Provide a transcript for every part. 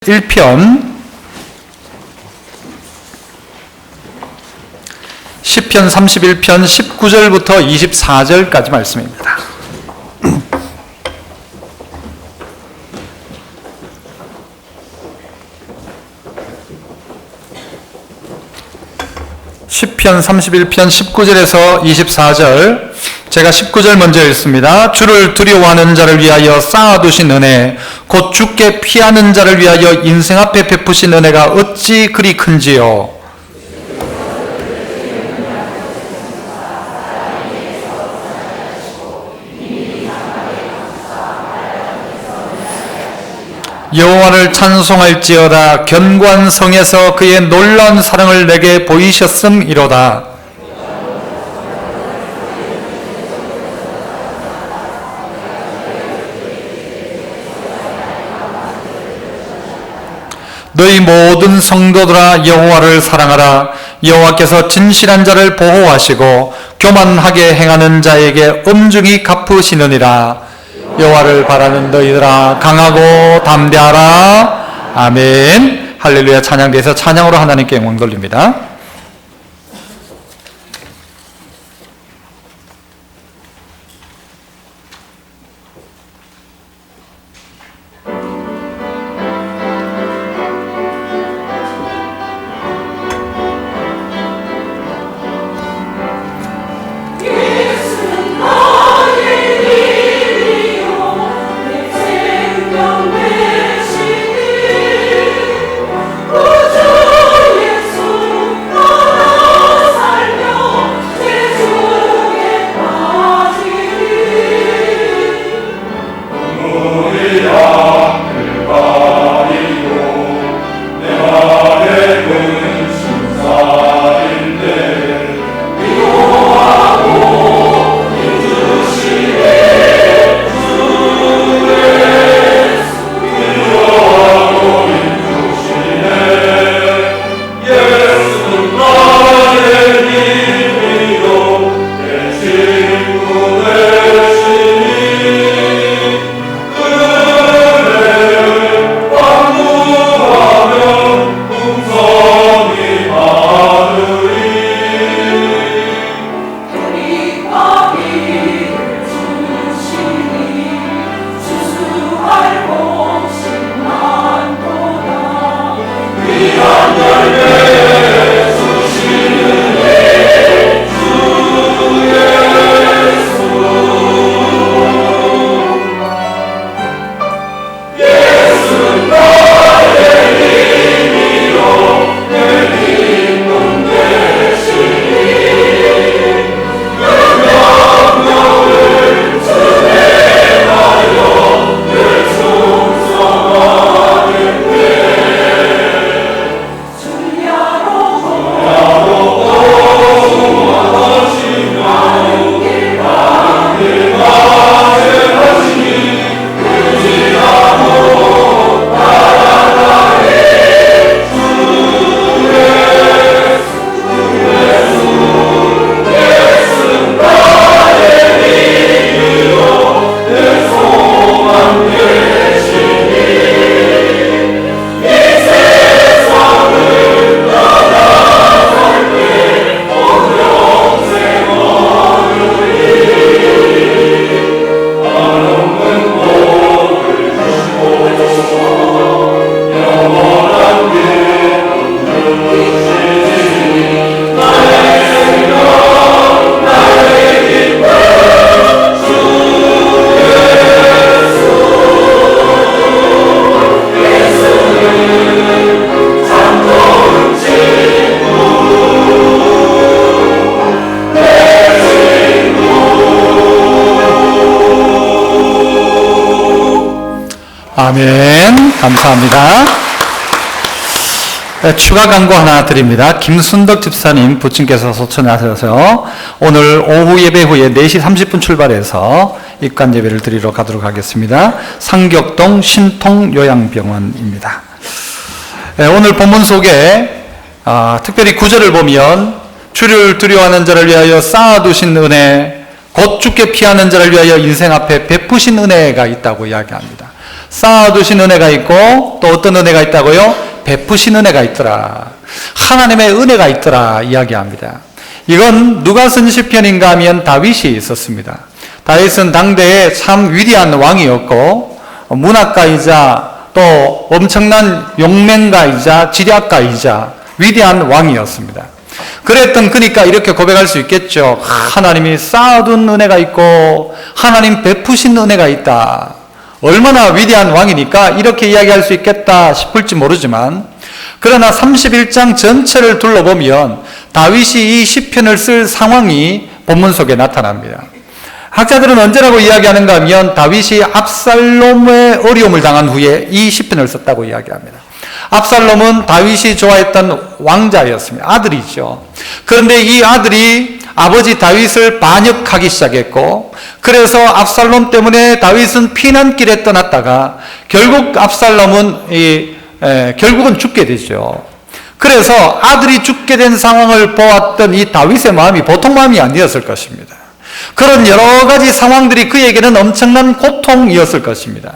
1편 시편 31편 19절부터 24절까지 말씀입니다. 시편 31편 19절에서 24절, 제가 19절 먼저 읽습니다. 주를 두려워하는 자를 위하여 쌓아두신 은혜, 곧 주께 피하는 자를 위하여 인생 앞에 베푸신 은혜가 어찌 그리 큰지요. 여호와를 찬송할지어다. 견고한 성에서 그의 놀라운 사랑을 내게 보이셨음이로다. 너희 모든 성도들아 여호와를 사랑하라. 여호와께서 진실한 자를 보호하시고 교만하게 행하는 자에게 엄중히 갚으시느니라. 여호와를 바라는 너희들아 강하고 담대하라. 아멘. 할렐루야. 찬양대에서 찬양으로 하나님께 영광 돌립니다. 아멘. 감사합니다. 네, 추가 광고 하나 드립니다. 김순덕 집사님 부친께서 소천하셔서 오늘 오후 예배 후에 4시 30분 출발해서 입관 예배를 드리러 가도록 하겠습니다. 상격동 신통요양병원입니다. 네, 오늘 본문 속에 특별히 9절을 보면 주를 두려워하는 자를 위하여 쌓아두신 은혜, 곧 주께 피하는 자를 위하여 인생 앞에 베푸신 은혜가 있다고 이야기합니다. 쌓아두신 은혜가 있고 또 어떤 은혜가 있다고요? 베푸신 은혜가 있더라. 하나님의 은혜가 있더라 이야기합니다. 이건 누가 쓴 시편인가 하면 다윗이 있었습니다. 다윗은 당대에 참 위대한 왕이었고 문학가이자 또 엄청난 용맹가이자 지략가이자 위대한 왕이었습니다. 그랬던 그니까 이렇게 고백할 수 있겠죠. 하나님이 쌓아둔 은혜가 있고 하나님 베푸신 은혜가 있다. 얼마나 위대한 왕이니까 이렇게 이야기할 수 있겠다 싶을지 모르지만, 그러나 31장 전체를 둘러보면 다윗이 이 시편을 쓸 상황이 본문 속에 나타납니다. 학자들은 언제라고 이야기하는가 하면 다윗이 압살롬의 어려움을 당한 후에 이 시편을 썼다고 이야기합니다. 압살롬은 다윗이 좋아했던 왕자였습니다. 아들이죠. 그런데 이 아들이 아버지 다윗을 반역하기 시작했고, 그래서 압살롬 때문에 다윗은 피난길에 떠났다가 결국 압살롬은 결국은 죽게 되죠. 그래서 아들이 죽게 된 상황을 보았던 이 다윗의 마음이 보통 마음이 아니었을 것입니다. 그런 여러 가지 상황들이 그에게는 엄청난 고통이었을 것입니다.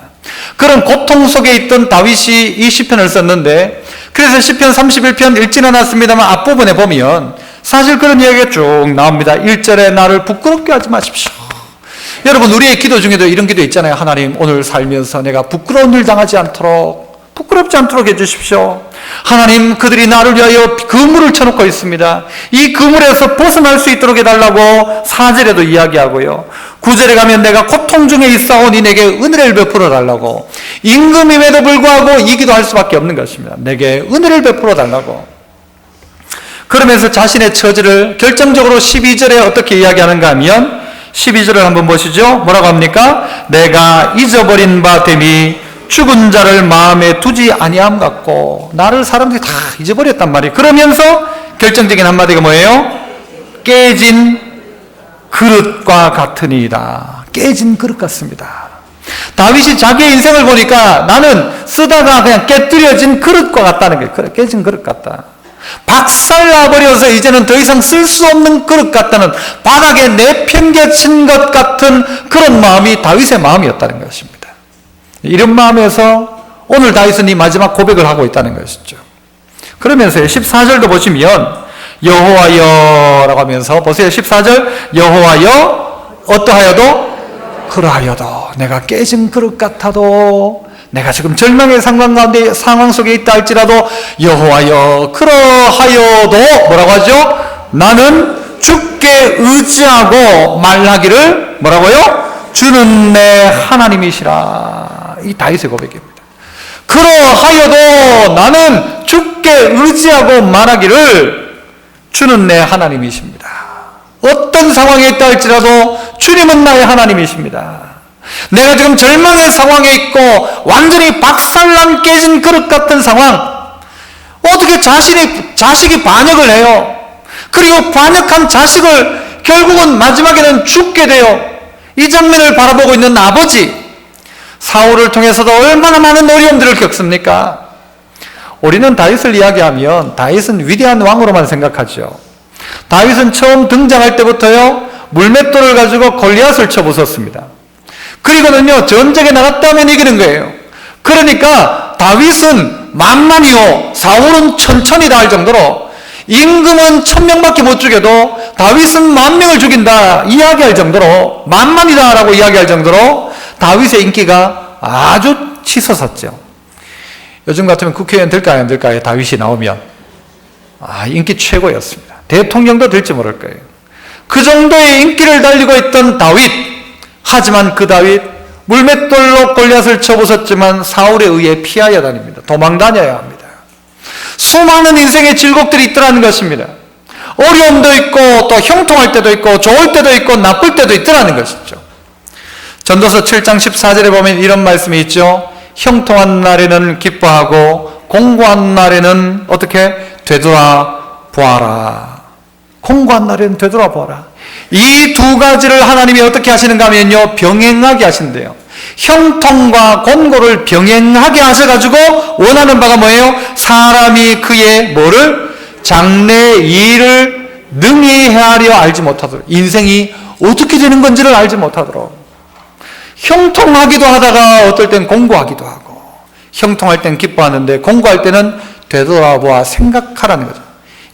그런 고통 속에 있던 다윗이 이 시편을 썼는데, 그래서 시편 31편 읽지는 않았습니다만 앞부분에 보면 사실 그런 이야기가 쭉 나옵니다. 1절에 나를 부끄럽게 하지 마십시오. 여러분, 우리의 기도 중에도 이런 기도 있잖아요. 하나님, 오늘 살면서 내가 부끄러운 일 당하지 않도록, 부끄럽지 않도록 해주십시오. 하나님, 그들이 나를 위하여 그물을 쳐놓고 있습니다. 이 그물에서 벗어날 수 있도록 해달라고 4절에도 이야기하고요. 9절에 가면 내가 고통 중에 있사오니 내게 은혜를 베풀어 달라고, 임금임에도 불구하고 이 기도할 수밖에 없는 것입니다. 내게 은혜를 베풀어 달라고. 그러면서 자신의 처지를 결정적으로 12절에 어떻게 이야기하는가 하면 12절을 한번 보시죠. 뭐라고 합니까? 내가 잊어버린 바 됨이 죽은 자를 마음에 두지 아니함 같고, 나를 사람들이 다 잊어버렸단 말이에요. 그러면서 결정적인 한마디가 뭐예요? 깨진 그릇과 같으니이다. 깨진 그릇 같습니다. 다윗이 자기의 인생을 보니까 나는 쓰다가 그냥 깨뜨려진 그릇과 같다는 거예요. 그래, 깨진 그릇 같다. 박살나버려서 이제는 더 이상 쓸 수 없는 그릇 같다는, 바닥에 내팽개친 것 같은 그런 마음이 다윗의 마음이었다는 것입니다. 이런 마음에서 오늘 다윗은 이 마지막 고백을 하고 있다는 것이죠. 그러면서 14절도 보시면 여호와여라고 하면서 보세요. 14절 여호와여 어떠하여도 그러하여도 내가 깨진 그릇 같아도, 내가 지금 절망의 상황 속에 있다 할지라도 여호와여 그러하여도 뭐라고 하죠? 나는 주께 의지하고 말하기를 뭐라고요? 주는 내 하나님이시라. 이 다윗의 고백입니다. 그러하여도 나는 주께 의지하고 말하기를 주는 내 하나님이십니다. 어떤 상황에 있다 할지라도 주님은 나의 하나님이십니다. 내가 지금 절망의 상황에 있고 완전히 박살난 깨진 그릇 같은 상황, 어떻게 자식이 반역을 해요. 그리고 반역한 자식을 결국은 마지막에는 죽게 돼요. 이 장면을 바라보고 있는 아버지, 사울을 통해서도 얼마나 많은 어려움들을 겪습니까? 우리는 다윗을 이야기하면 다윗은 위대한 왕으로만 생각하죠. 다윗은 처음 등장할 때부터요, 물맷돌을 가지고 골리앗을 쳐부쉈습니다. 그리고는요, 전쟁에 나갔다면 이기는 거예요. 그러니까 다윗은 만만이요, 사울은 천천히다 할 정도로, 임금은 1000명밖에 못 죽여도 다윗은 10,000명을 죽인다 이야기할 정도로, 만만이다라고 이야기할 정도로 다윗의 인기가 아주 치솟았죠. 요즘 같으면 국회의원 될까요, 안 될까요? 다윗이 나오면 인기 최고였습니다. 대통령도 될지 모를 거예요. 그 정도의 인기를 달리고 있던 다윗, 하지만 그 다윗 물맷돌로 골리앗을 쳐부쉈지만 사울에 의해 피하여 다닙니다. 도망 다녀야 합니다. 수많은 인생의 질곡들이 있더라는 것입니다. 어려움도 있고 또 형통할 때도 있고 좋을 때도 있고 나쁠 때도 있더라는 것이죠. 전도서 7장 14절에 보면 이런 말씀이 있죠. 형통한 날에는 기뻐하고 공고한 날에는 어떻게? 되돌아보아라. 공고한 날에는 되돌아보아라. 이 두 가지를 하나님이 어떻게 하시는가 하면요, 병행하게 하신대요. 형통과 공고를 병행하게 하셔가지고 원하는 바가 뭐예요? 사람이 그의 뭐를? 장래 일을 능히 헤아려 알지 못하도록, 인생이 어떻게 되는 건지를 알지 못하도록. 형통하기도 하다가 어떨 땐 공고하기도 하고, 형통할 땐 기뻐하는데 공고할 때는 되돌아보아 생각하라는 거죠.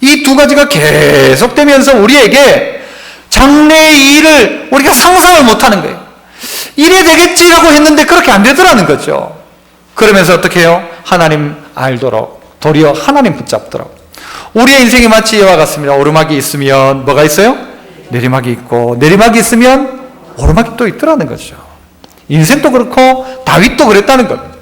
이 두 가지가 계속되면서 우리에게 장래의 일을 우리가 상상을 못하는 거예요. 이래 되겠지라고 했는데 그렇게 안 되더라는 거죠. 그러면서 어떻게 해요? 하나님 알도록 도리어 하나님 붙잡도록. 우리의 인생이 마치 이와 같습니다. 오르막이 있으면 뭐가 있어요? 내리막이 있고, 내리막이 있으면 오르막이 또 있더라는 거죠. 인생도 그렇고 다윗도 그랬다는 겁니다.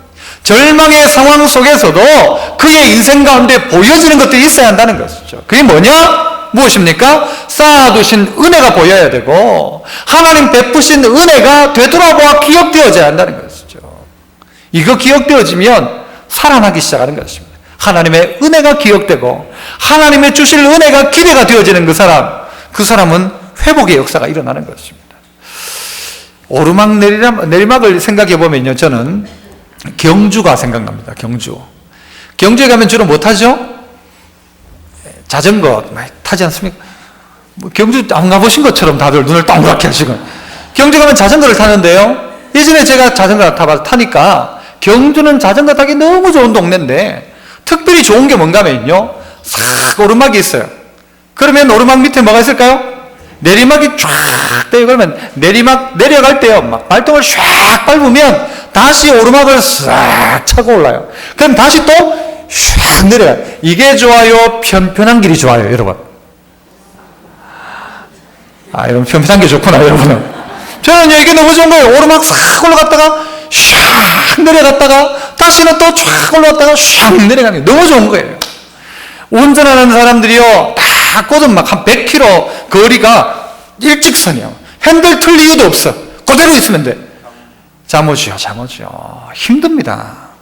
절망의 상황 속에서도 그의 인생 가운데 보여지는 것들이 있어야 한다는 것이죠. 그게 뭐냐? 무엇입니까? 쌓아두신 은혜가 보여야 되고, 하나님 베푸신 은혜가 되돌아보아 기억되어져야 한다는 것이죠. 이거 기억되어지면 살아나기 시작하는 것입니다. 하나님의 은혜가 기억되고 하나님의 주실 은혜가 기대가 되어지는 그 사람은 회복의 역사가 일어나는 것입니다. 오르막 내리막을 생각해 보면요, 저는 경주가 생각납니다. 경주에 가면 주로 뭐 타죠? 자전거 많이 타지 않습니까? 경주 안 가보신 것처럼 다들 눈을 동그랗게 하시고, 경주 가면 자전거를 타는데요, 예전에 제가 자전거 타니까 경주는 자전거 타기 너무 좋은 동네인데 특별히 좋은 게 뭔가 하면요, 싹 오르막이 있어요. 그러면 오르막 밑에 뭐가 있을까요? 내리막이 쫙 돼요. 그러면 내리막 내려갈 때요, 막 발등을 쫙 밟으면 다시 오르막을 싹 차고 올라요. 그럼 다시 또 쫙 내려가요. 이게 좋아요? 편편한 길이 좋아요, 여러분? 여러분 편편한 게 좋구나, 여러분은. 저는요, 이게 너무 좋은 거예요. 오르막 싹 올라갔다가 샥 내려갔다가 다시는 또 쫙 올라갔다가 샥 내려가는 게 너무 좋은 거예요. 운전하는 사람들이요, 다 꽂은 막 한 100km 거리가 일직선이요. 핸들 틀 이유도 없어. 그대로 있으면 돼. 잠오지요. 힘듭니다.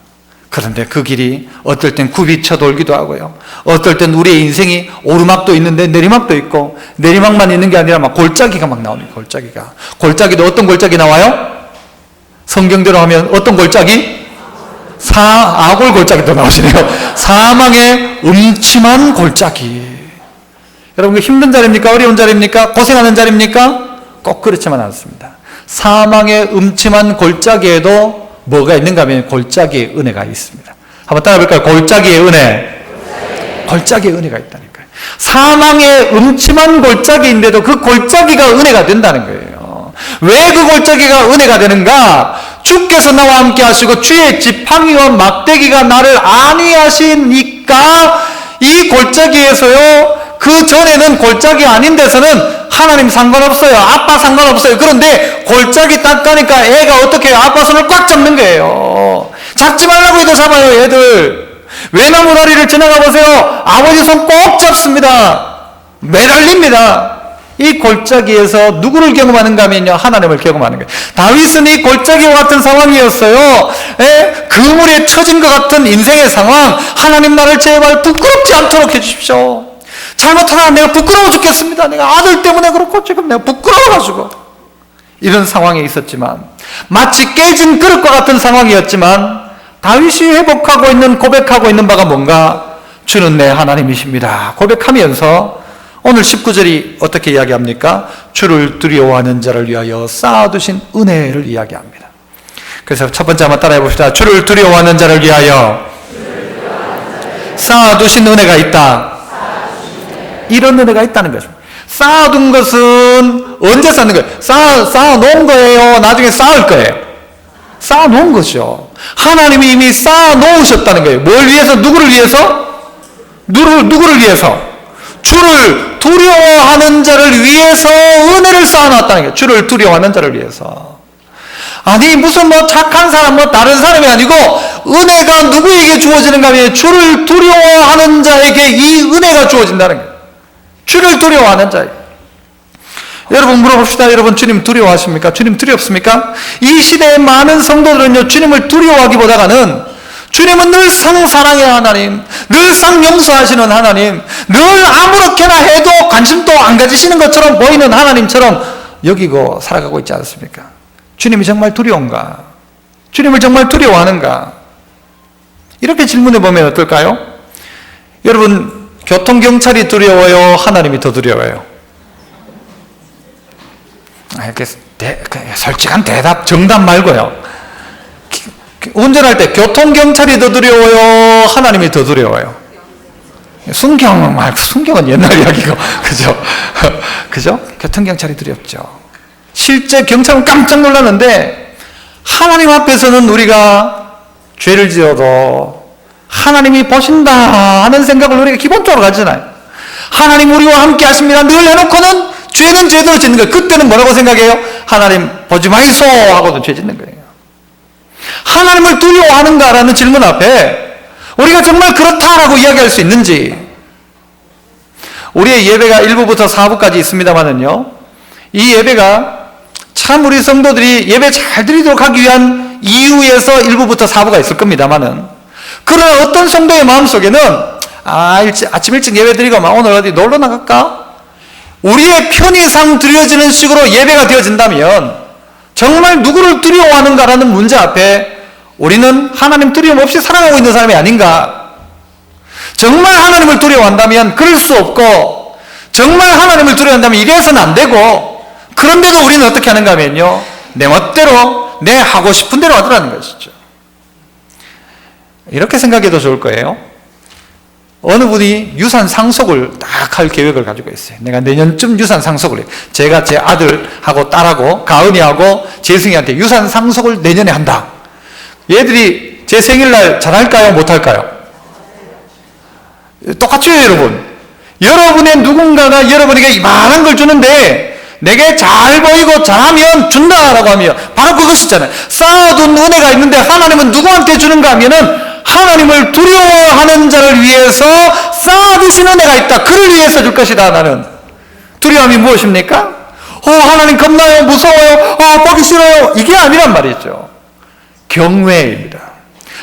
그런데 그 길이 어떨 땐 굽이 쳐돌기도 하고요, 어떨 땐 우리의 인생이 오르막도 있는데 내리막도 있고, 내리막만 있는 게 아니라 막 골짜기가 막 나옵니다. 골짜기도 어떤 골짜기 나와요? 성경대로 하면 어떤 골짜기? 아골 골짜기도 나오시네요. 사망의 음침한 골짜기. 여러분, 힘든 자리입니까? 어려운 자리입니까? 고생하는 자리입니까? 꼭 그렇지만 않습니다. 사망의 음침한 골짜기에도 뭐가 있는가 하면 골짜기의 은혜가 있습니다. 한번 따라볼까요? 골짜기의 은혜. 골짜기의 은혜가 있다니까요. 사망의 음침한 골짜기인데도 그 골짜기가 은혜가 된다는 거예요. 왜 그 골짜기가 은혜가 되는가? 주께서 나와 함께 하시고 주의 지팡이와 막대기가 나를 안위하시니까 이 골짜기에서요, 그 전에는 골짜기 아닌 데서는 하나님 상관없어요. 아빠 상관없어요. 그런데 골짜기 딱 가니까 애가 어떻게 해요? 아빠 손을 꽉 잡는 거예요. 잡지 말라고 해도 잡아요, 애들. 외나무 다리를 지나가 보세요. 아버지 손 꼭 잡습니다. 매달립니다. 이 골짜기에서 누구를 경험하는가 하면요, 하나님을 경험하는 거예요. 다윗은 이 골짜기와 같은 상황이었어요. 그물에 처진 것 같은 인생의 상황. 하나님, 나를 제발 부끄럽지 않도록 해주십시오. 잘못하나 내가 부끄러워 죽겠습니다. 내가 아들 때문에 그렇고 지금 내가 부끄러워가지고. 이런 상황에 있었지만, 마치 깨진 그릇과 같은 상황이었지만, 다윗이 고백하고 있는 바가 뭔가? 주는 내 하나님이십니다. 고백하면서 오늘 19절이 어떻게 이야기합니까? 주를 두려워하는 자를 위하여 쌓아두신 은혜를 이야기합니다. 그래서 첫 번째 한번 따라해 봅시다. 주를 두려워하는 자를 위하여 쌓아두신 은혜가 있다. 이런 은혜가 있다는 것입니다. 쌓아둔 것은 언제 쌓는 거예요? 쌓아놓은 거예요? 나중에 쌓을 거예요? 쌓아놓은 거죠. 하나님이 이미 쌓아놓으셨다는 거예요. 뭘 위해서? 누구를 위해서? 누구를 위해서? 주를 두려워하는 자를 위해서 은혜를 쌓아놨다는 거예요. 주를 두려워하는 자를 위해서. 아니, 무슨 착한 사람, 다른 사람이 아니고, 은혜가 누구에게 주어지는가 하면 주를 두려워하는 자에게 이 은혜가 주어진다는 거예요. 주를 두려워하는 자에게. 여러분, 물어봅시다. 여러분, 주님 두려워하십니까? 주님 두렵습니까? 이 시대의 많은 성도들은요, 주님을 두려워하기보다는 주님은 늘상 사랑의 하나님, 늘상 용서하시는 하나님, 늘 아무렇게나 해도 관심도 안 가지시는 것처럼 보이는 하나님처럼 여기고 살아가고 있지 않습니까? 주님이 정말 두려운가? 주님을 정말 두려워하는가? 이렇게 질문해 보면 어떨까요? 여러분, 교통경찰이 두려워요? 하나님이 더 두려워요? 이렇게 솔직한 대답, 정답 말고요. 운전할 때 교통경찰이 더 두려워요? 하나님이 더 두려워요? 순경 말고, 순경은 옛날 이야기고, 그죠? 그죠? 교통경찰이 두렵죠. 실제 경찰은 깜짝 놀랐는데, 하나님 앞에서는 우리가 죄를 지어도 하나님이 보신다 하는 생각을 우리가 기본적으로 가지잖아요. 하나님 우리와 함께 하십니다 늘 해놓고는 죄는 죄대로 짓는 거예요. 그때는 뭐라고 생각해요? 하나님 보지 마이소 하고도 죄 짓는 거예요. 하나님을 두려워하는가라는 질문 앞에 우리가 정말 그렇다라고 이야기할 수 있는지, 우리의 예배가 1부부터 4부까지 있습니다만은요, 이 예배가 참 우리 성도들이 예배 잘 드리도록 하기 위한 이유에서 1부부터 4부가 있을 겁니다만은, 그러나 어떤 성도의 마음속에는 아침 일찍 예배 드리고 오늘 어디 놀러 나갈까? 우리의 편의상 드려지는 식으로 예배가 되어진다면 정말 누구를 두려워하는가라는 문제 앞에 우리는 하나님 두려움 없이 살아가고 있는 사람이 아닌가? 정말 하나님을 두려워한다면 그럴 수 없고, 정말 하나님을 두려워한다면 이래서는 안 되고, 그런데도 우리는 어떻게 하는가 하면요, 내 멋대로 내 하고 싶은 대로 하더라는 것이죠. 이렇게 생각해도 좋을 거예요. 어느 분이 유산 상속을 딱 할 계획을 가지고 있어요. 내가 내년쯤 유산 상속을 해요. 제가 제 아들하고 딸하고 가은이하고 재승이한테 유산 상속을 내년에 한다. 얘들이 제 생일날 잘할까요? 못할까요? 똑같죠, 여러분? 여러분의 누군가가 여러분에게 이만한 걸 주는데 내게 잘 보이고 잘하면 준다라고 하면 바로 그것이잖아요. 쌓아둔 은혜가 있는데 하나님은 누구한테 주는가 하면은 하나님을 두려워하는 자를 위해서 쌓아두신 은혜가 있다. 그를 위해서 줄 것이다. 나는 두려움이 무엇입니까? 하나님 겁나요? 무서워요? 보기 싫어요? 이게 아니란 말이죠. 경외입니다.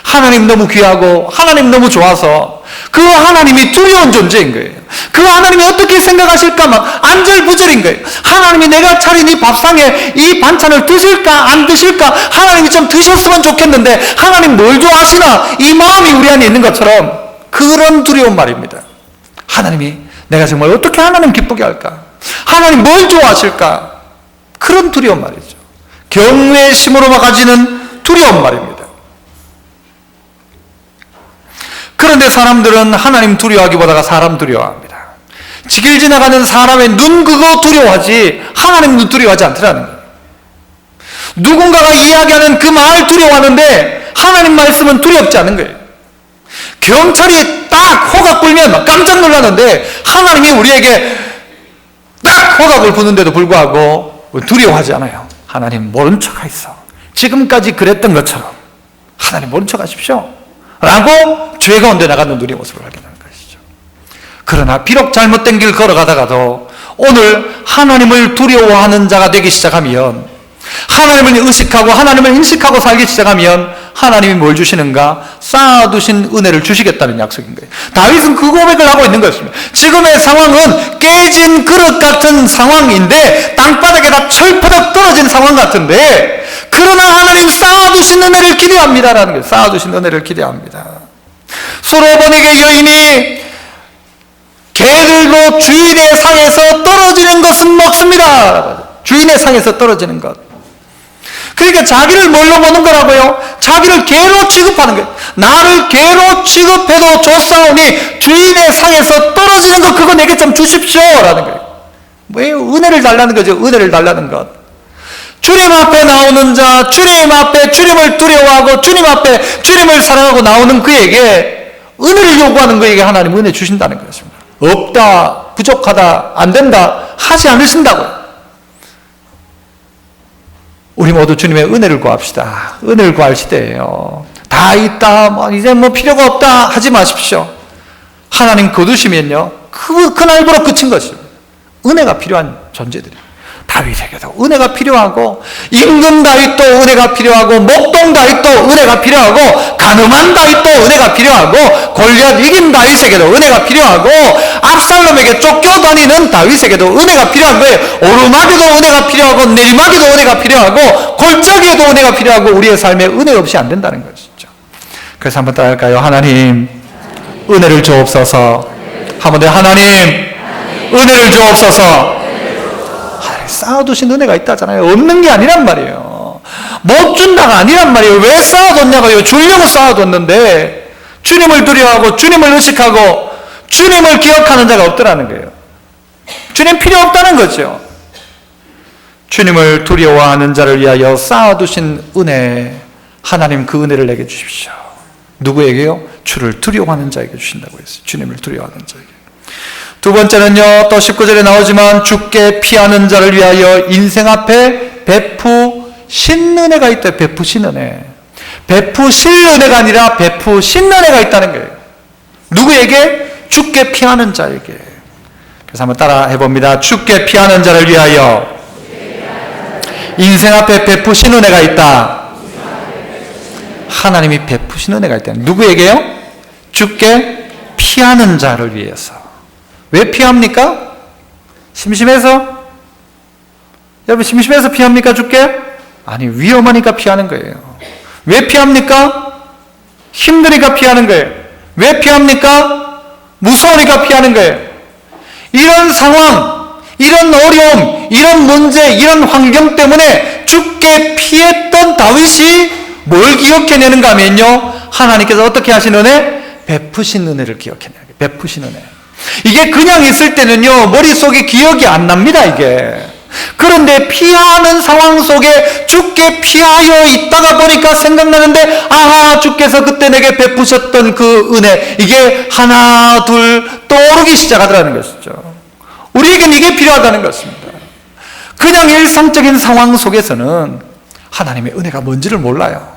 하나님 너무 귀하고 하나님 너무 좋아서 그 하나님이 두려운 존재인 거예요. 그 하나님이 어떻게 생각하실까 막 안절부절인 거예요. 하나님이 내가 차린 이 밥상에 이 반찬을 드실까 안 드실까, 하나님이 좀 드셨으면 좋겠는데 하나님 뭘 좋아하시나, 이 마음이 우리 안에 있는 것처럼 그런 두려운 말입니다. 하나님이 내가 정말 어떻게 하나님 기쁘게 할까, 하나님 뭘 좋아하실까, 그런 두려운 말이죠. 경외심으로 가지는 두려운 말입니다. 그런데 사람들은 하나님 두려워하기보다가 사람 두려워합니다. 길 지나가는 사람의 눈 그거 두려워하지 하나님 눈 두려워하지 않더라는 거예요. 누군가가 이야기하는 그 말 두려워하는데 하나님 말씀은 두렵지 않은 거예요. 경찰이 딱 호각 불면 깜짝 놀라는데 하나님이 우리에게 딱 호각을 부는데도 불구하고 두려워하지 않아요. 하나님 모른 척 하있어. 지금까지 그랬던 것처럼 하나님 모른 척 하십시오 라고 죄 가운데 나가는 우리의 모습을 발견하는 것이죠. 그러나 비록 잘못된 길 걸어가다가도 오늘 하나님을 두려워하는 자가 되기 시작하면, 하나님을 의식하고 하나님을 인식하고 살기 시작하면 하나님이 뭘 주시는가? 쌓아두신 은혜를 주시겠다는 약속인 거예요. 다윗은 그 고백을 하고 있는 것입니다. 지금의 상황은 깨진 그릇 같은 상황인데, 땅바닥에 다 철퍼덕 떨어진 상황 같은데, 그러나 하나님 쌓아두신 은혜를 기대합니다라는 거예요. 쌓아두신 은혜를 기대합니다. 수로보니게 여인이 개들도 주인의 상에서 떨어지는 것은 먹습니다. 주인의 상에서 떨어지는 것. 그러니까 자기를 뭘로 보는 거라고요? 자기를 개로 취급하는 거예요. 나를 개로 취급해도 좋사오니 주인의 상에서 떨어지는 것 그거 내게 좀 주십시오 라는 거예요. 뭐예요? 은혜를 달라는 거죠. 은혜를 달라는 것. 주님 앞에 나오는 자, 주님 앞에 주님을 두려워하고 주님 앞에 주님을 사랑하고 나오는 그에게 은혜를 요구하는 그에게 하나님 은혜 주신다는 것입니다. 없다, 부족하다, 안 된다 하지 않으신다고요. 우리 모두 주님의 은혜를 구합시다. 은혜를 구할 시대예요. 다 있다, 이제 필요가 없다 하지 마십시오. 하나님 거두시면요, 그날부로 끝인 것입니다. 은혜가 필요한 존재들이에요. 다윗에게도 은혜가 필요하고, 임금 다윗도 은혜가 필요하고, 목동 다윗도 은혜가 필요하고, 가늠한 다윗도 은혜가 필요하고, 골리앗 이긴 다윗에게도 은혜가 필요하고, 압살롬에게 쫓겨다니는 다윗에게도 은혜가 필요한 거예요. 오르막에도 은혜가 필요하고, 내리막에도 은혜가 필요하고, 골짜기에도 은혜가 필요하고, 우리의 삶에 은혜 없이 안 된다는 것이죠. 그래서 한번 따라할까요? 하나님 은혜를 주옵소서. 한번 더, 하나님 은혜를 주옵소서. 쌓아두신 은혜가 있다잖아요. 없는 게 아니란 말이에요. 못 준다가 아니란 말이에요. 왜 쌓아뒀냐고요. 주려고 쌓아뒀는데 주님을 두려워하고 주님을 의식하고 주님을 기억하는 자가 없더라는 거예요. 주님 필요 없다는 거죠. 주님을 두려워하는 자를 위하여 쌓아두신 은혜, 하나님 그 은혜를 내게 주십시오. 누구에게요? 주를 두려워하는 자에게 주신다고 했어요. 주님을 두려워하는 자에게. 두 번째는요, 또 19절에 나오지만 주께 피하는 자를 위하여 인생 앞에 베푸신 은혜가 있다. 베푸신 은혜. 베푸실 은혜가 아니라 베푸신 은혜가 있다는 거예요. 누구에게? 주께 피하는 자에게. 그래서 한번 따라 해봅니다. 주께 피하는 자를 위하여 인생 앞에 베푸신 은혜가 있다. 하나님이 베푸신 은혜가 있다. 누구에게요? 주께 피하는 자를 위해서. 왜 피합니까? 심심해서? 여러분 심심해서 피합니까 주께? 아니, 위험하니까 피하는 거예요. 왜 피합니까? 힘드니까 피하는 거예요. 왜 피합니까? 무서우니까 피하는 거예요. 이런 상황, 이런 어려움, 이런 문제, 이런 환경 때문에 주께 피했던 다윗이 뭘 기억해내는가 하면요, 하나님께서 어떻게 하신 은혜? 베푸신 은혜를 기억해내요. 베푸신 은혜. 이게 그냥 있을 때는요, 머릿속에 기억이 안 납니다, 이게. 그런데 피하는 상황 속에 주께 피하여 있다가 보니까 생각나는데, 아, 주께서 그때 내게 베푸셨던 그 은혜, 이게 하나, 둘 떠오르기 시작하더라는 것이죠. 우리에겐 이게 필요하다는 것입니다. 그냥 일상적인 상황 속에서는 하나님의 은혜가 뭔지를 몰라요.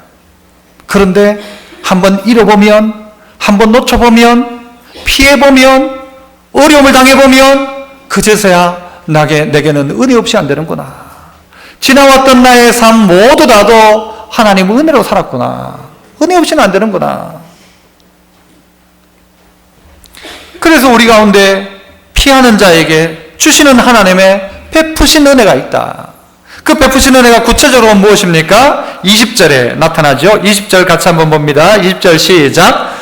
그런데 한번 잃어보면, 한번 놓쳐보면, 피해보면, 어려움을 당해보면 그제서야 내게는 은혜 없이 안 되는구나. 지나왔던 나의 삶 모두 다도 하나님 은혜로 살았구나. 은혜 없이는 안 되는구나. 그래서 우리 가운데 피하는 자에게 주시는 하나님의 베푸신 은혜가 있다. 그 베푸신 은혜가 구체적으로 무엇입니까? 20절에 나타나죠. 20절 같이 한번 봅니다. 20절 시작.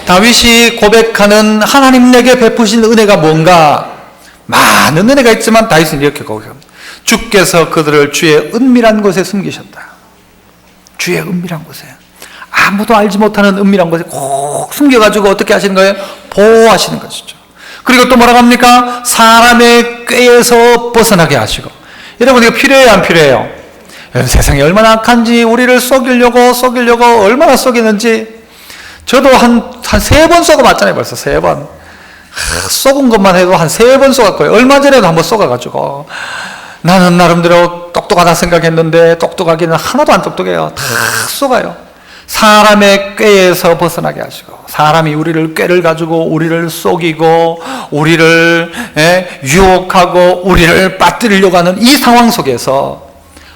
다윗이 고백하는 하나님 내게 베푸신 은혜가 뭔가? 많은 은혜가 있지만 다윗은 이렇게 고백합니다. 주께서 그들을 주의 은밀한 곳에 숨기셨다. 주의 은밀한 곳에. 아무도 알지 못하는 은밀한 곳에 꼭 숨겨가지고 어떻게 하시는 거예요? 보호하시는 것이죠. 그리고 또 뭐라고 합니까? 사람의 꾀에서 벗어나게 하시고. 여러분 이거 필요해요, 안 필요해요? 여러분 세상이 얼마나 악한지, 우리를 속이려고 얼마나 속이는지. 저도 한 3번 속아봤잖아요. 벌써 3번. 속은 것만 해도 한 3번 속았고요. 얼마 전에도 한번 속아가지고 나는 나름대로 똑똑하다 생각했는데 똑똑하기는 하나도 안 똑똑해요. 다 속아요. 사람의 꾀에서 벗어나게 하시고, 사람이 우리를 꾀를 가지고 우리를 속이고 우리를 유혹하고 우리를 빠뜨리려고 하는 이 상황 속에서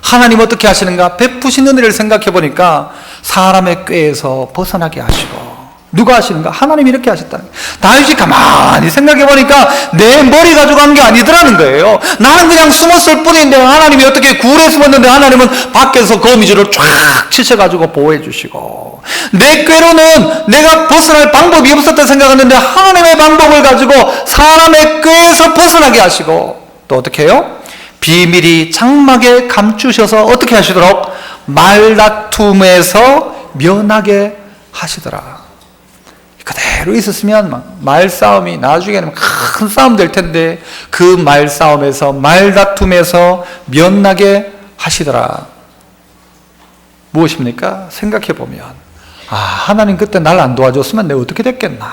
하나님 어떻게 하시는가? 베푸신 은혜를 생각해 보니까 사람의 꾀에서 벗어나게 하시고. 누가 하시는가? 하나님이 이렇게 하셨다는 거예요. 다윗이 가만히 생각해 보니까 내 머리 가지고 한 게 아니더라는 거예요. 나는 그냥 숨었을 뿐인데 하나님이 어떻게 굴에 숨었는데 하나님은 밖에서 거미줄을 쫙 치셔가지고 보호해 주시고, 내 꾀로는 내가 벗어날 방법이 없었다 생각했는데 하나님의 방법을 가지고 사람의 꾀에서 벗어나게 하시고, 또 어떻게 해요? 비밀이 장막에 감추셔서 어떻게 하시도록? 말다툼에서 면하게 하시더라. 그대로 있었으면 말싸움이 나중에는 큰 싸움 될 텐데 그 말싸움에서, 말다툼에서 면하게 하시더라. 무엇입니까? 생각해 보면, 아, 하나님 그때 날 안 도와줬으면 내가 어떻게 됐겠나?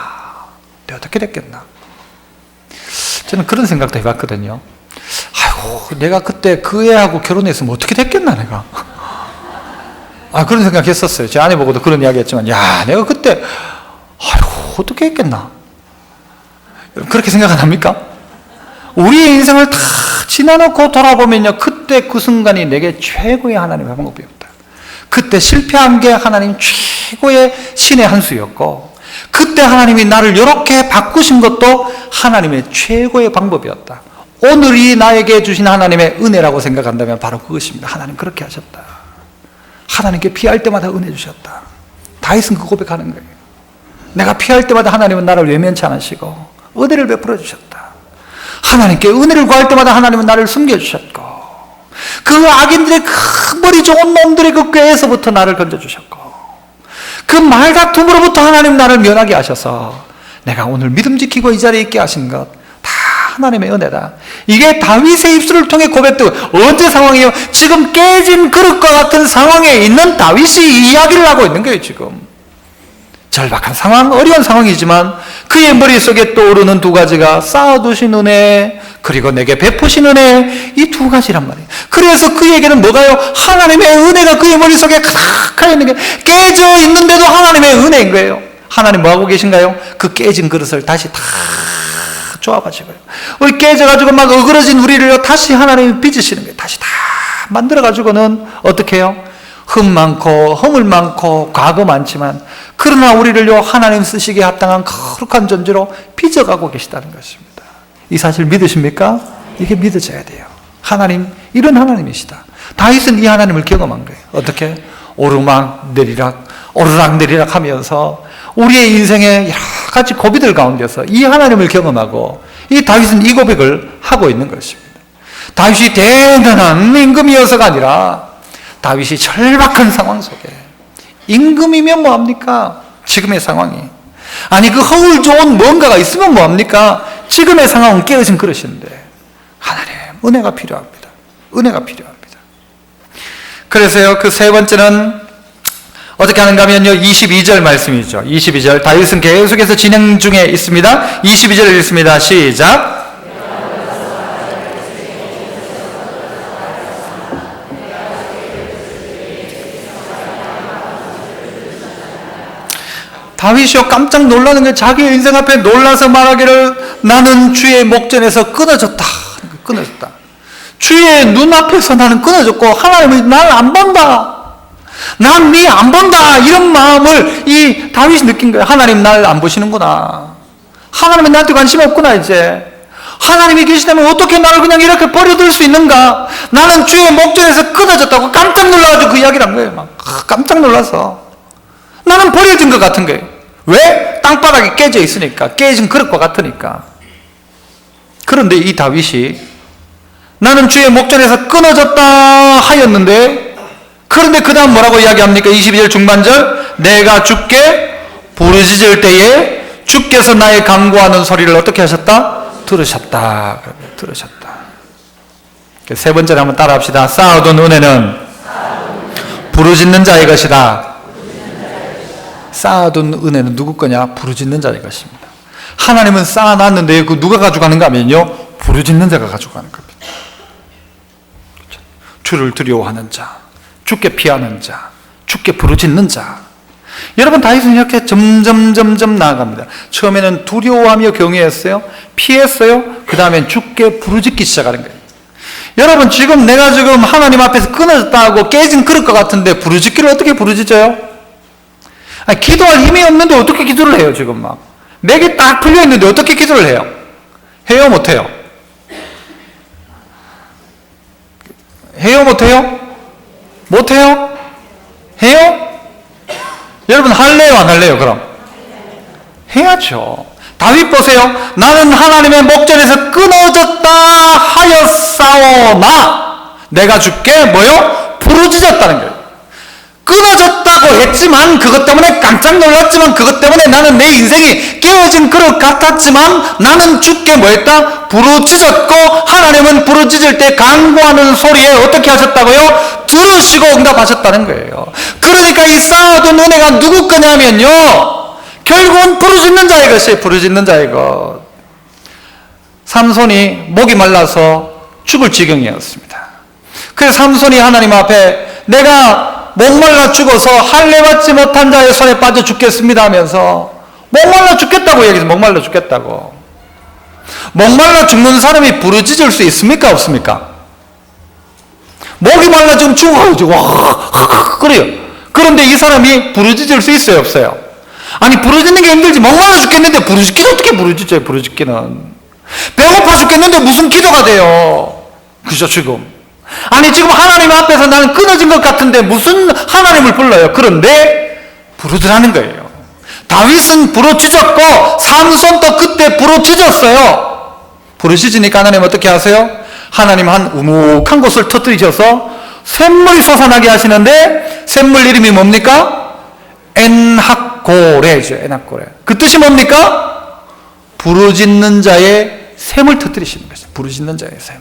저는 그런 생각도 해봤거든요. 아이고, 내가 그때 그 애하고 결혼했으면 어떻게 됐겠나, 내가. 그런 생각 했었어요. 제 아내 보고도 그런 이야기 했지만, 야, 내가 그때, 아이고, 어떻게 했겠나. 그렇게 생각 안 합니까? 우리의 인생을 다 지나놓고 돌아보면요, 그때 그 순간이 내게 최고의 하나님의 방법이었다. 그때 실패한 게 하나님 최고의 신의 한 수였고, 그때 하나님이 나를 이렇게 바꾸신 것도 하나님의 최고의 방법이었다. 오늘이 나에게 주신 하나님의 은혜라고 생각한다면 바로 그것입니다. 하나님 그렇게 하셨다. 하나님께 피할 때마다 은혜 주셨다. 다윗은 그 고백하는 거예요. 내가 피할 때마다 하나님은 나를 외면치 않으시고 은혜를 베풀어 주셨다. 하나님께 은혜를 구할 때마다 하나님은 나를 숨겨주셨고, 그 악인들의 그 머리 좋은 놈들의 그 꾀에서부터 나를 건져주셨고, 그 말다툼으로부터 하나님 나를 면하게 하셔서 내가 오늘 믿음 지키고 이 자리에 있게 하신 것 다 하나님의 은혜다. 이게 다윗의 입술을 통해 고백되고, 언제 상황이에요? 지금 깨진 그릇과 같은 상황에 있는 다윗이 이야기를 하고 있는 거예요. 지금 절박한 상황, 어려운 상황이지만 그의 머릿속에 떠오르는 두 가지가 쌓아두신 은혜, 그리고 내게 베푸신 은혜, 이 두 가지란 말이에요. 그래서 그에게는 뭐가요? 하나님의 은혜가 그의 머릿속에 가득하여 있는 게, 깨져 있는데도 하나님의 은혜인 거예요. 하나님 뭐하고 계신가요? 그 깨진 그릇을 다시 다 조합하시고요, 우리 깨져가지고 막 어그러진 우리를 다시 하나님이 빚으시는 거예요. 다시 다 만들어가지고는 어떻게 해요? 흠 많고 허물 많고 과거 많지만, 그러나 우리를요 하나님 쓰시기에 합당한 거룩한 존재로 빚어가고 계시다는 것입니다. 이 사실 믿으십니까? 이게 믿어져야 돼요. 하나님, 이런 하나님이시다. 다윗은 이 하나님을 경험한 거예요. 어떻게? 오르막내리락 오르락내리락 하면서 우리의 인생의 여러 가지 고비들 가운데서 이 하나님을 경험하고, 이 다윗은 이 고백을 하고 있는 것입니다. 다윗이 대단한 임금이어서가 아니라 다윗이 절박한 상황 속에, 임금이면 뭐합니까? 지금의 상황이. 아니 그 허울 좋은 뭔가가 있으면 뭐합니까? 지금의 상황은 깨어진 그릇인데 하나님 은혜가 필요합니다. 은혜가 필요합니다. 그래서요, 그 세 번째는 어떻게 하는가 하면요, 22절 말씀이죠. 22절, 다윗은 계속해서 진행 중에 있습니다. 22절 읽습니다. 시작. 다윗이요 깜짝 놀라는 게, 자기의 인생 앞에 놀라서 말하기를 나는 주의 목전에서 끊어졌다. 끊어졌다. 주의 눈앞에서 나는 끊어졌고 하나님이 나를 안 본다. 난 네 안 본다. 이런 마음을 이 다윗이 느낀 거예요. 하나님 나를 안 보시는구나. 하나님은 나한테 관심이 없구나. 이제 하나님이 계시다면 어떻게 나를 그냥 이렇게 버려둘 수 있는가. 나는 주의 목전에서 끊어졌다고 깜짝 놀라가지고 그 이야기를 한 거예요. 막 깜짝 놀라서 나는 버려진 것 같은 거예요. 왜? 땅바닥이 깨져 있으니까, 깨진 그릇과 같으니까. 그런데 이 다윗이 나는 주의 목전에서 끊어졌다 하였는데, 그런데 그 다음 뭐라고 이야기합니까? 22절 중반절, 내가 주께 부르짖을 때에 주께서 나의 간구하는 소리를 어떻게 하셨다? 들으셨다. 들으셨다. 세 번째로 한번 따라 합시다. 쌓아둔 은혜는 부르짖는 자의 것이다. 쌓아둔 은혜는 누구 거냐? 부르짖는 자의 것입니다. 하나님은 쌓아놨는데 그 누가 가져가는가 하면요, 부르짖는 자가 가져가는 겁니다. 주를 두려워하는 자, 주께 피하는 자, 주께 부르짖는 자. 여러분, 다윗은 이렇게 점점 나아갑니다. 처음에는 두려워하며 경외했어요. 피했어요. 그 다음엔 주께 부르짖기 시작하는 거예요. 여러분, 지금 내가 지금 하나님 앞에서 끊어졌다고 깨진 그릇 것 같은데 부르짖기를 어떻게 부르짖어요? 아니, 기도할 힘이 없는데 어떻게 기도를 해요? 지금 막 맥이 딱 풀려 있는데 어떻게 기도를 해요? 해요, 못해요? 해요, 못해요? 못해요? 해요? 여러분, 할래요, 안 할래요? 그럼 해야죠. 다윗 보세요. 나는 하나님의 목전에서 끊어졌다 하였사오나 내가 주께 뭐요? 부르짖었다는 거예요. 끊어졌다고 했지만, 그것 때문에 깜짝 놀랐지만, 그것 때문에 나는 내 인생이 깨어진 그릇 같았지만, 나는 주께 뭐 했다? 부르짖었고, 하나님은 부르짖을 때 간구하는 소리에 어떻게 하셨다고요? 들으시고 응답하셨다는 거예요. 그러니까 이 쌓아둔 은혜가 누구 거냐면요, 결국은 부르짖는 자의 것이에요. 부르짖는 자의 것. 삼손이 목이 말라서 죽을 지경이었습니다. 그래서 삼손이 하나님 앞에 내가 목말라 죽어서 할례 받지 못한 자의 손에 빠져 죽겠습니다 하면서 목말라 죽겠다고 얘기해서 목말라 죽겠다고. 목말라 죽는 사람이 부르짖을 수 있습니까? 없습니까? 목이 말라 지금 죽어가지고 그래요. 그런데 이 사람이 부르짖을 수 있어요? 없어요? 아니, 부르짖는 게 힘들지. 목말라 죽겠는데 부르짖기는 어떻게 부르짖어요? 부르짖기는 배고파 죽겠는데 무슨 기도가 돼요? 그죠? 지금 아니, 지금 하나님 앞에서 나는 끊어진 것 같은데 무슨 하나님을 불러요? 그런데 부르더라는 거예요. 다윗은 부르짖었고 삼손도 그때 부르짖었어요. 부르짖으니까 하나님 어떻게 하세요? 하나님 한 우묵한 곳을 터뜨리셔서 샘물이 솟아나게 하시는데 샘물 이름이 뭡니까? 엔학고레죠. 엔학고레. 그 뜻이 뭡니까? 부르짖는 자의 샘을 터뜨리시는 거죠. 부르짖는 자의 샘.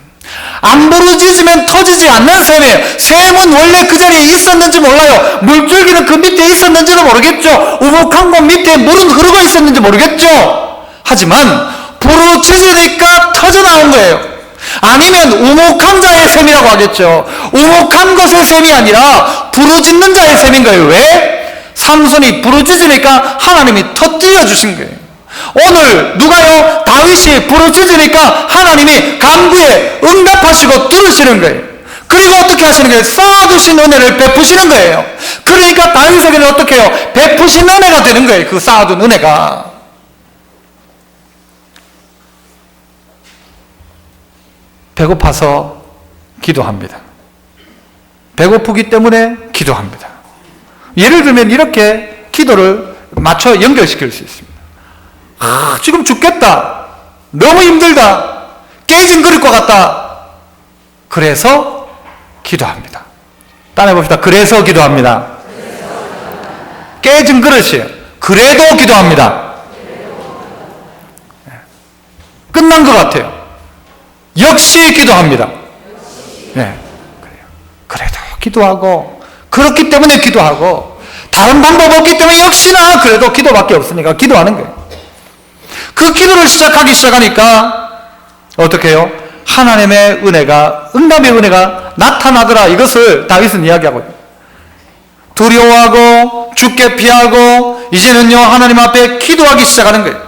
안 부르짖으면 터지지 않는 샘이에요. 샘은 원래 그 자리에 있었는지 몰라요. 물줄기는 그 밑에 있었는지도 모르겠죠. 우묵한 곳 밑에 물은 흐르고 있었는지 모르겠죠. 하지만 부르짖으니까 터져나온 거예요. 아니면 우묵한 자의 샘이라고 하겠죠. 우묵한 것의 샘이 아니라 부르짖는 자의 샘인 거예요. 왜? 삼손이 부르짖으니까 하나님이 터뜨려 주신 거예요. 오늘 누가요? 다윗이 부르짖으니까 하나님이 간구에 응답하시고 들으시는 거예요. 그리고 어떻게 하시는 거예요? 쌓아두신 은혜를 베푸시는 거예요. 그러니까 다윗에게는 어떻게 해요? 베푸신 은혜가 되는 거예요. 그 쌓아둔 은혜가. 배고파서 기도합니다. 배고프기 때문에 기도합니다. 예를 들면 이렇게 기도를 맞춰 연결시킬 수 있습니다. 지금 죽겠다. 너무 힘들다. 깨진 그릇 것 같다. 그래서 기도합니다. 따라해 봅시다. 그래서 기도합니다. 깨진 그릇이에요. 그래도 기도합니다. 끝난 것 같아요. 역시 기도합니다. 네, 그래도 기도하고 그렇기 때문에 기도하고 다른 방법 없기 때문에 역시나 그래도 기도밖에 없으니까 기도하는 거예요. 그 기도를 시작하니까 어떻게 해요? 하나님의 은혜가, 응답의 은혜가 나타나더라. 이것을 다윗은 이야기하고 있어요. 두려워하고 죽게 피하고 이제는요 하나님 앞에 기도하기 시작하는 거예요.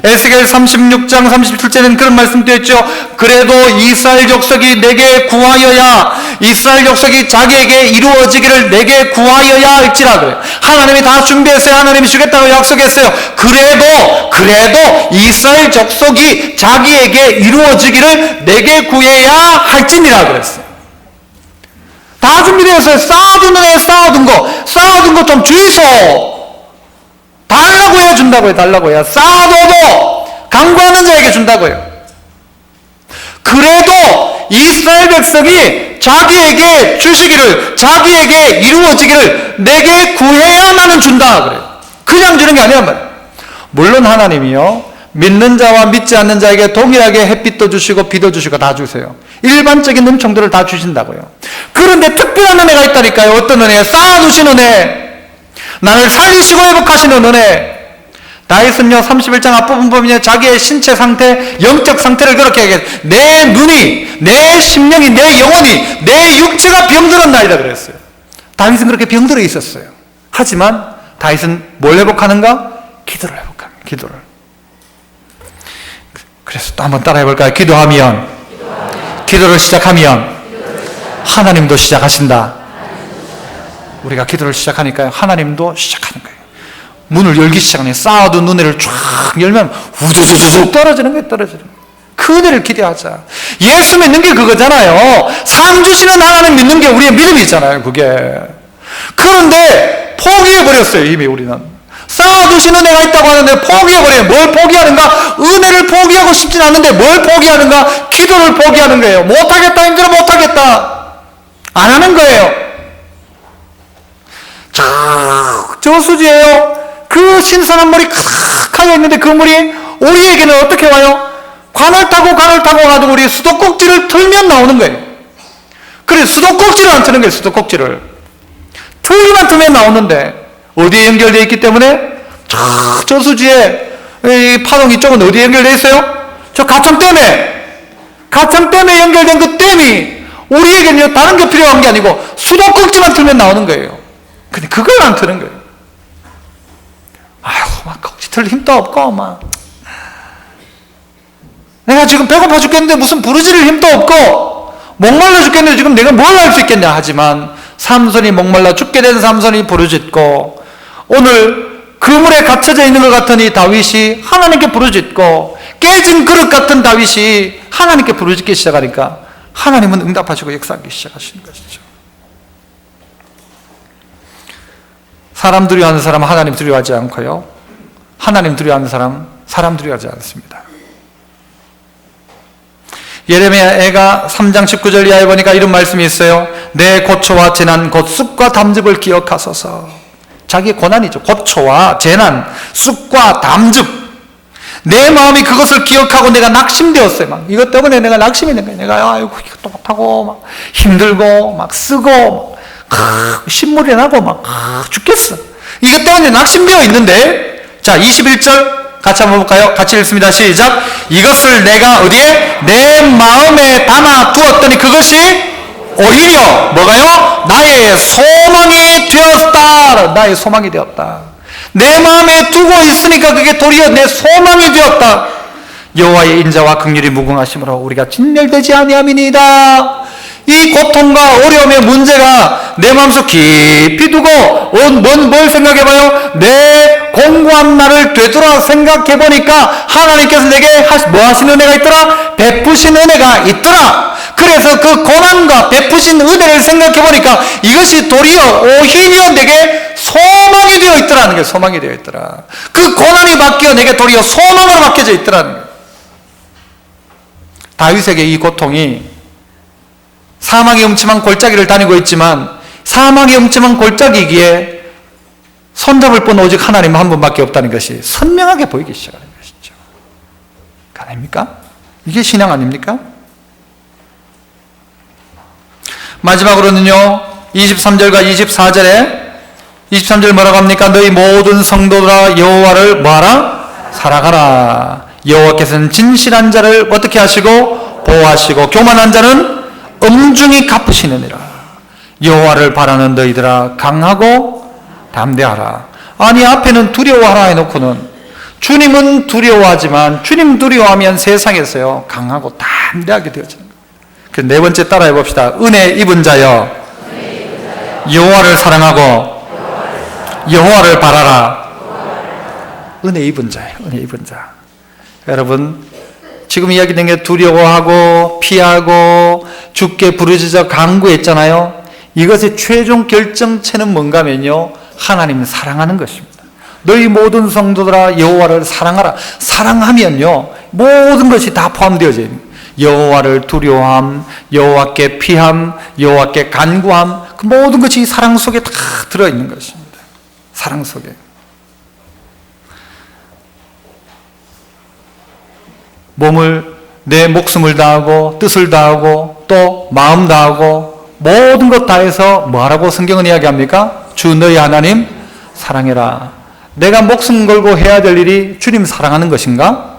에스겔 36장 37절에는 그런 말씀도 있죠. 그래도 이스라엘 족속이 내게 구하여야, 이스라엘 족속이 자기에게 이루어지기를 내게 구하여야 할지라 그래요. 하나님이 다 준비했어요. 하나님이 주겠다고 약속했어요. 그래도 이스라엘 족속이 자기에게 이루어지기를 내게 구해야 할지니라 그랬어요. 다 준비되었어요. 쌓아둔 은혜, 쌓아둔 거 좀 주이소. 달라고 해야 준다고요. 달라고 해야. 쌓아둬도 간구하는 자에게 준다고요. 그래도 이스라엘 백성이 자기에게 주시기를, 자기에게 이루어지기를 내게 구해야만은 준다 그래요. 그냥 주는 게 아니란 말이에요. 물론 하나님이요 믿는 자와 믿지 않는 자에게 동일하게 햇빛도 주시고 비도 주시고 다 주세요. 일반적인 은총들을 다 주신다고요. 그런데 특별한 은혜가 있다니까요. 어떤 은혜? 쌓아두신 은혜, 나를 살리시고 회복하시는 은혜. 다윗은요 31장 앞부분 보면 자기의 신체 상태, 영적 상태를 그렇게 얘기해요. 내 눈이, 내 심령이, 내 영혼이, 내 육체가 병들었나이다 그랬어요. 다윗은 그렇게 병들어 있었어요. 하지만 다윗은 뭘 회복하는가? 기도를 회복합니다. 기도를. 그래서 또 한번 따라해 볼까요? 기도를 시작하면 하나님도 시작하신다. 우리가 기도를 시작하니까요 하나님도 시작하는 거예요. 문을 열기 시작하니 쌓아둔 은혜를 쫙 열면 우두두두둑 떨어지는 거예요. 떨어지는 거예요. 그 은혜를 기대하자. 예수 믿는 게 그거잖아요. 삶 주시는 하나님 믿는 게 우리의 믿음이잖아요. 그게. 그런데 포기해버렸어요. 이미 우리는. 쌓아두신 은혜가 있다고 하는데 포기해버려요. 뭘 포기하는가? 은혜를 포기하고 싶진 않은데 뭘 포기하는가? 기도를 포기하는 거예요. 못하겠다, 힘들어, 못하겠다. 안 하는 거예요. 저수지에요. 그 신선한 물이 가득하여 있는데 그 물이 우리에게는 어떻게 와요? 관을 타고 가지고 우리 수도꼭지를 틀면 나오는 거예요. 그래 수도꼭지를 안 트는 거예요. 수도꼭지를 틀기만 트면 나오는데 어디에 연결되어 있기 때문에 저수지에 이 파동 이쪽은 어디에 연결되어 있어요? 저 가창댐에 연결된 그 댐이 우리에게는 다른 게 필요한 게 아니고 수도꼭지만 틀면 나오는 거예요. 근데 그걸 안 트는 거예요. 아이고, 막 꼭지 틀 힘도 없고, 막. 내가 지금 배고파 죽겠는데 무슨 부르짖을 힘도 없고, 목말라 죽겠는데 지금 내가 뭘 할 수 있겠냐. 하지만, 삼손이 목말라 죽게 된 삼손이 부르짖고, 오늘 그물에 갇혀져 있는 것 같은 이 다윗이 하나님께 부르짖고, 깨진 그릇 같은 다윗이 하나님께 부르짖기 시작하니까, 하나님은 응답하시고 역사하기 시작하시는 것이죠. 사람 두려워하는 사람은 하나님 두려워하지 않고요, 하나님 두려워하는 사람 사람 두려워하지 않습니다. 예레미야가 3장 19절 이하에 보니까 이런 말씀이 있어요. 내 고초와 재난 곧 쑥과 담즙을 기억하소서. 자기의 고난이죠. 고초와 재난, 쑥과 담즙. 내 마음이 그것을 기억하고 내가 낙심되었어요. 막 이것 때문에 내가 낙심이 된 거예요. 내가 아이고 이것도 못하고 막 힘들고 막 쓰고 신물이 나고 막 죽겠어. 이것 때문에 낙심되어 있는데, 자 21절 같이 한번 볼까요? 같이 읽습니다. 시작. 이것을 내가 어디에? 내 마음에 담아 두었더니 그것이 오히려 뭐가요? 나의 소망이 되었다. 나의 소망이 되었다. 내 마음에 두고 있으니까 그게 도리어 내 소망이 되었다. 여호와의 인자와 긍휼이 무궁하심으로 우리가 진멸되지 아니함이니이다. 이 고통과 어려움의 문제가 내 마음속 깊이 두고 뭘 생각해봐요? 내 공고한 날을 되돌아 생각해보니까 하나님께서 내게 뭐 하시는 은혜가 있더라? 베푸신 은혜가 있더라. 그래서 그 고난과 베푸신 은혜를 생각해보니까 이것이 도리어 오히려 내게 소망이 되어 있더라는 거예요. 소망이 되어 있더라. 그 고난이 바뀌어 내게 도리어 소망으로 바뀌어져 있더라는 거예요. 다윗에게 이 고통이 사망의 음침한 골짜기를 다니고 있지만 사망의 음침한 골짜기기에 손잡을 분 오직 하나님 한 분밖에 없다는 것이 선명하게 보이기 시작하는 것이죠. 아닙니까? 이게 신앙 아닙니까? 마지막으로는요, 23절과 24절에 23절 뭐라고 합니까? 너희 모든 성도들아 여호와를 뭐하라? 사랑하라. 여호와께서는 진실한 자를 어떻게 하시고 보호하시고 교만한 자는 엄중히 갚으시느니라. 여호와를 바라는 너희들아 강하고 담대하라. 아니 앞에는 두려워하라 해놓고는 주님은 두려워하지만 주님 두려워하면 세상에서요 강하고 담대하게 되어지는 거예요. 그래서 네 번째 따라해 봅시다. 은혜 입은 자여 여호와를 사랑하고 여호와를 바라라. 은혜 입은 자예요. 은혜 입은 자. 여러분 지금 이야기된 게 두려워하고 피하고 죽게 부르짖어 간구했잖아요. 이것의 최종 결정체는 뭔가 하면요, 하나님을 사랑하는 것입니다. 너희 모든 성도들아 여호와를 사랑하라. 사랑하면요 모든 것이 다 포함되어져 있는 거예요. 여호와를 두려워함, 여호와께 피함, 여호와께 간구함, 그 모든 것이 사랑 속에 다 들어있는 것입니다. 사랑 속에. 내 목숨을 다하고 뜻을 다하고 또 마음 다하고 모든 것 다해서 뭐하라고 성경은 이야기합니까? 주 너희 하나님 사랑해라. 내가 목숨 걸고 해야 될 일이 주님 사랑하는 것인가?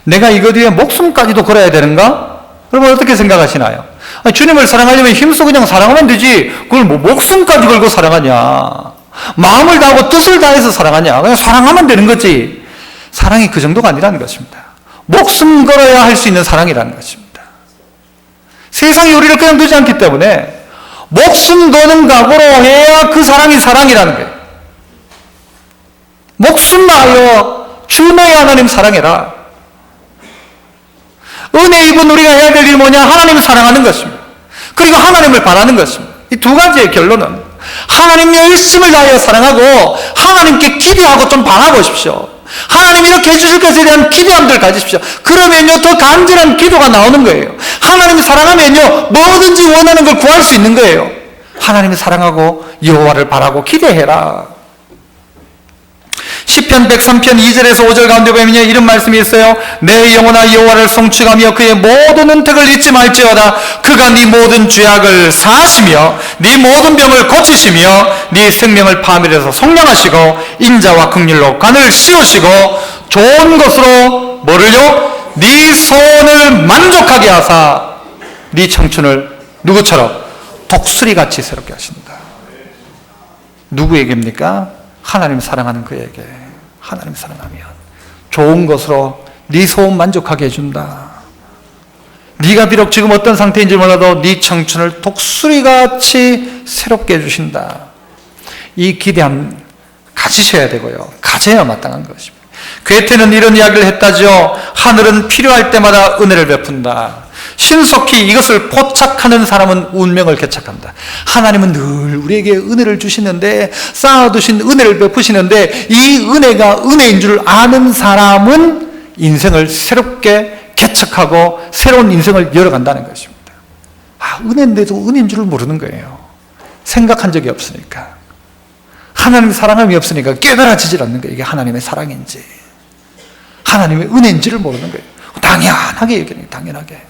내가 이것 위에 목숨까지도 걸어야 되는가? 여러분 어떻게 생각하시나요? 아니, 주님을 사랑하려면 힘써 그냥 사랑하면 되지 그걸 뭐 목숨까지 걸고 사랑하냐, 마음을 다하고 뜻을 다해서 사랑하냐, 그냥 사랑하면 되는 거지. 사랑이 그 정도가 아니라는 것입니다. 목숨 걸어야 할 수 있는 사랑이라는 것입니다. 세상이 우리를 그냥 두지 않기 때문에 목숨 거는 각오로 해야 그 사랑이 사랑이라는 거예요. 목숨 다하여 주 너희 하나님 사랑해라. 은혜 입은 우리가 해야 될 일이 뭐냐? 하나님을 사랑하는 것입니다. 그리고 하나님을 바라는 것입니다. 이 두 가지의 결론은 하나님 열심을 다하여 사랑하고 하나님께 기대하고 좀 바라보십시오. 하나님이 이렇게 해주실 것에 대한 기대함들 가지십시오. 그러면요 더 간절한 기도가 나오는 거예요. 하나님을 사랑하면요 뭐든지 원하는 걸 구할 수 있는 거예요. 하나님을 사랑하고 여호와를 바라고 기대해라. 시편 103편 2절에서 5절 가운데 보면요 이런 말씀이 있어요. 내 영혼아 여호와를 송축하며 그의 모든 은택을 잊지 말지어다. 그가 네 모든 죄악을 사하시며 네 모든 병을 고치시며 네 생명을 파멸해서 속량하시고 인자와 긍휼로 관을 씌우시고 좋은 것으로 뭐를요? 네 소원을 만족하게 하사 네 청춘을 누구처럼? 독수리같이 새롭게 하신다. 누구에게입니까? 하나님 사랑하는 그에게. 하나님 사랑하면 좋은 것으로 네 소원 만족하게 해준다. 네가 비록 지금 어떤 상태인지 몰라도 네 청춘을 독수리같이 새롭게 해주신다. 이 기대함 가지셔야 되고요. 가져야 마땅한 것입니다. 괴테는 이런 이야기를 했다죠. 하늘은 필요할 때마다 은혜를 베푼다. 신속히 이것을 포착하는 사람은 운명을 개척한다. 하나님은 늘 우리에게 은혜를 주시는데, 쌓아두신 은혜를 베푸시는데, 이 은혜가 은혜인 줄 아는 사람은 인생을 새롭게 개척하고 새로운 인생을 열어간다는 것입니다. 은혜인데도 은혜인 줄을 모르는 거예요. 생각한 적이 없으니까. 하나님의 사랑함이 없으니까 깨달아지질 않는 거예요. 이게 하나님의 사랑인지 하나님의 은혜인지를 모르는 거예요. 당연하게 여기는, 당연하게.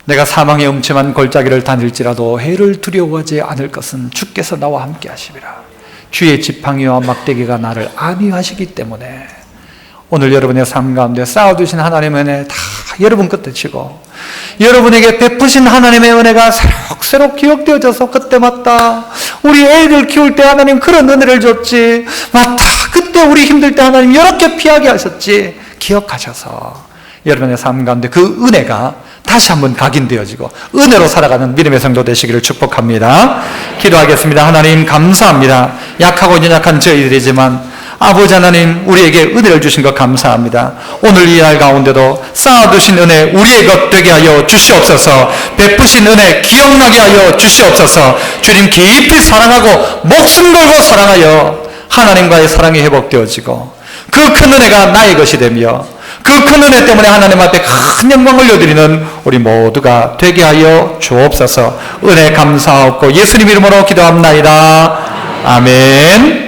내가 사망의 음침한 골짜기를 다닐지라도 해를 두려워하지 않을 것은 주께서 나와 함께 하시리라. 주의 지팡이와 막대기가 나를 안위하시기 때문에 오늘 여러분의 삶 가운데 쌓아두신 하나님의 은혜 다 여러분 끝에 치고, 여러분에게 베푸신 하나님의 은혜가 새록새록 기억되어져서, 그때 맞다, 우리 애들 키울 때 하나님 그런 은혜를 줬지, 맞다, 그때 우리 힘들 때 하나님 이렇게 피하게 하셨지, 기억하셔서 여러분의 삶 가운데 그 은혜가 다시 한번 각인되어지고 은혜로 살아가는 믿음의 성도 되시기를 축복합니다. 기도하겠습니다. 하나님 감사합니다. 약하고 연약한 저희들이지만 아버지 하나님, 우리에게 은혜를 주신 것 감사합니다. 오늘 이 날 가운데도 쌓아두신 은혜 우리의 것 되게 하여 주시옵소서. 베푸신 은혜 기억나게 하여 주시옵소서. 주님 깊이 사랑하고 목숨 걸고 사랑하여 하나님과의 사랑이 회복되어지고 그 큰 은혜가 나의 것이 되며 그 큰 은혜 때문에 하나님 앞에 큰 영광을 올려드리는 우리 모두가 되게 하여 주옵소서. 은혜 감사하옵고 예수님 이름으로 기도합나이다. 아멘.